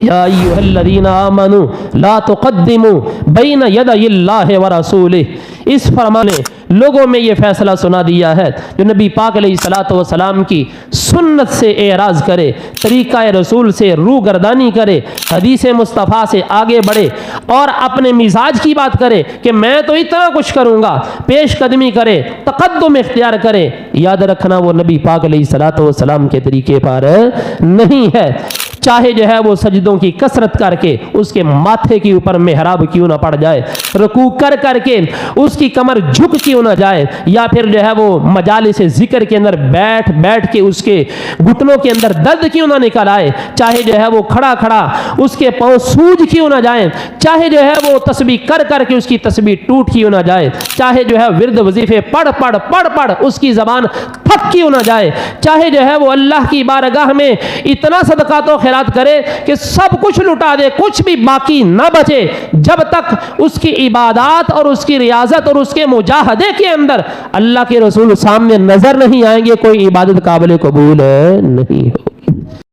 یا ایھا الذین آمنوا لا تقدموا بین یدی اللہ ورسولہ، اس فرمان نے لوگوں میں یہ فیصلہ سنا دیا ہے جو نبی پاک علیہ الصلوۃ والسلام کی سنت سے اعراض کرے، طریقہ رسول سے روگردانی کرے، حدیث مصطفیٰ سے آگے بڑھے اور اپنے مزاج کی بات کرے کہ میں تو اتنا کچھ کروں گا، پیش قدمی کرے، تقدم اختیار کرے، یاد رکھنا وہ نبی پاک علیہ الصلوۃ والسلام کے طریقے پر نہیں ہے۔ چاہے جو ہے وہ سجدوں کی کثرت کر کے اس کے ماتھے کے اوپر محراب کیوں نہ پڑ جائے، رکوع کر کر کے اس کی کمر جھک کیوں نہ جائے، یا پھر جو ہے وہ مجالس ذکر کے اندر بیٹھ بیٹھ کے اس کے گھٹنوں کے اندر درد کیوں نہ نکل آئے، چاہے جو ہے وہ کھڑا کھڑا اس کے پاؤں سوج کیوں نہ جائیں، چاہے جو ہے وہ تسبیح کر کر کے اس کی تسبیح ٹوٹ کیوں نہ جائے، چاہے جو ہے ورد وظیفے پڑھ پڑھ اس کی زبان تھک کیوں نہ جائے، چاہے جو ہے وہ اللہ کی بارگاہ میں اتنا صدقات و خیرات کرے کہ سب کچھ لٹا دے، کچھ بھی باقی نہ بچے، جب تک اس کی عبادات اور اس کی ریاضت اور اس کے مجاہدے کے اندر اللہ کے رسول سامنے نظر نہیں آئیں گے، کوئی عبادت قابل قبول نہیں ہو۔